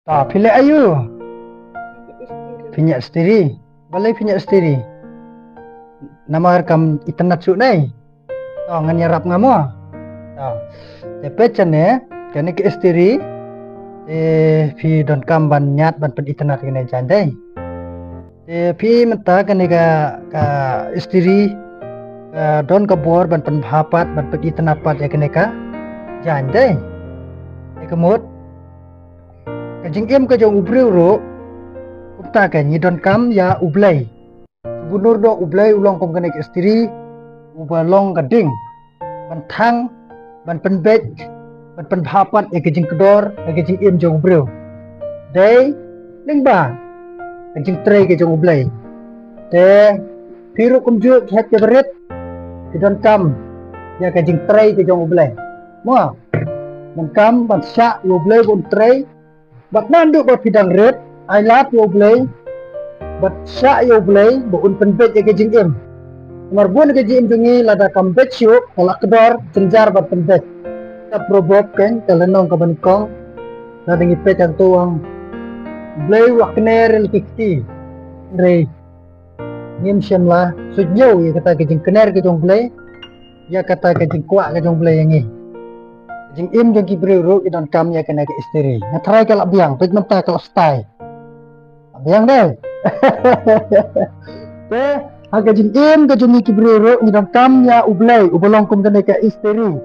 Tak, pilih ayu. Pinyak sendiri. Balai pinyak sendiri. Nama rekam internet su nai. Tak, ngan nyarap ngamu. Tak. Tapi cene, kene ke sendiri. Pi don kam ban nyat ban pen internet kene jandai. Pi menta kene ka sendiri. Don ka bor ban pen bhapat ban pen internet pat ya kene ka jandai. Kemud. Kajing em kajong ubriu ro. Upta kan don kam ya ublay. Bunur do ublay ulong kom kene ke sendiri. Ubalong gading. Bantang ban penbet ban penbhapat ya kajing kedor ya kajing em jong ubriu. Dai lingba kajing tray kajong ublay. Te piru kumju khat ke berit. Don kam ya kajing tray kajong ublay. Mo ban kam ban sya ublay bon tray. Bat nandu bat pidang red, I love you play. Bat sya you play, buun penbet ya kajing em. Marbun kajing em jungi lada kambet syuk, kalak kedor, cenjar bat penbet. Ta probob kan, kalenong kabanikong, lada ngipet yang tuang. Play wakner l50. Re, ngim syam lah, sujyo ya kata kajing kener kajong play. Ya kata kajing kuak kajong play yang ni. Jing im jong kibriu ro idon kam ya kena ke isteri. Ngatrai kalau biang, pet menta kalau stay. Biang deh. Te aga jing im ke jong kibriu ro idon kam ya ublay, ubolong kum kena ke isteri.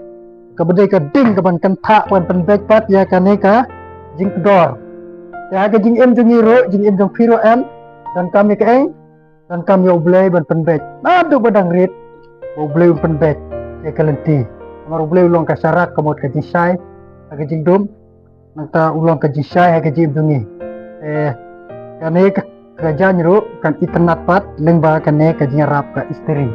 Kabedai ka ding ke ban kentak ban penbek pat ya kena ka jing kedor. Ya aga jing im jong ro, jing im jong piro em dan kam ya ke eng dan kam ya ublay ban penbek. Adu badang rit. Ublay ban penbek ya kelenti. Mar boleh ulang ke syarat kemud ke jisai ke jingdum nanta ulang ke jisai ke jibdungi kane kerajaan ru kan internet pat lengba kane ke jingrap ke isteri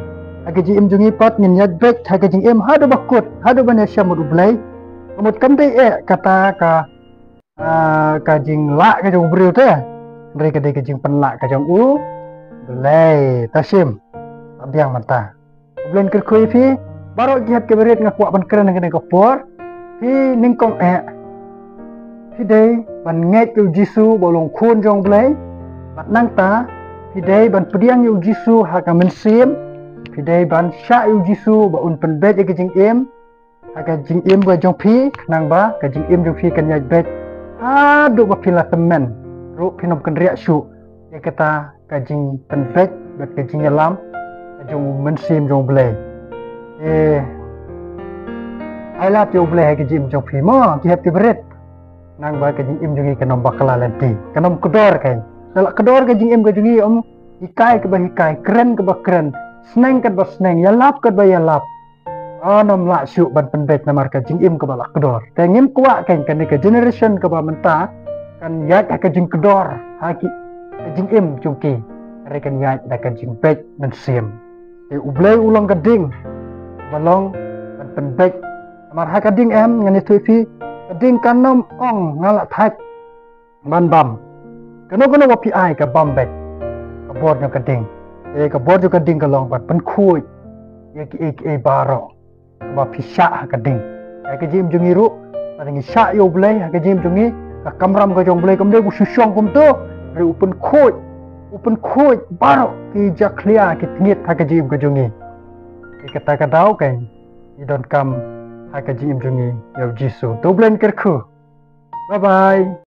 ke jim jungi pat nyat bek ke jing em hadu bakut hadu banya syamud ublay kemud kamde kata ka jing la ke jong briu te mereka de ke jing penlak ke jong u belai tasim abiang mata ublen kerkui fi baru giat keberit ngakuak ban keren dengan kopor hi ningkong hi day ban nget yu jisu bolong khun jong blai bat nangta hi day ban pediang yu jisu haka mensim hi day ban sya yu jisu ba un pen bet ke jing em haka jing em ba jong phi nang ba ka jing em jong phi kan yat bet adu ba pila temen ru pinom kan riak syu ya kata ka jing pen bet bat ka jing lam ka jong mensim jong blai I love you play ke jim jong phi mo ki hep berit nang ba ke jing im jungi kanom bakala lenti kanom kedor kai dalak kedor ke jing im ke jungi om hikai ke ba hikai keren ke ba keren sneng ke ba sneng ya lap ke ba ya lap anom la syuk ban penbet namar ke jing im ke ba kedor te ngim kuak kan kan ke generation ke ba menta kan yak ke jing kedor haki ke jing im jungki rekan yak da ke jing bet men sim te ublay ulang gading balong ban penbek amar ha kading em ngani tuifi kading kanom ong ngalak thak ban bam kano wapi ai ka bam bek ka bor no kading ka bor jo kading ka long ban pen khui ye ki baro ba pisha ha kading ka jim jungi ru paling sha yo blai ha jim jungi ka kamram ka jong blai kamde bu susyong kum to re upen khui baro ki jaklia ki tingit ha jim ka jungi kata dau kan idon kam haka jim jungi yau jisu doblen kerku bye bye.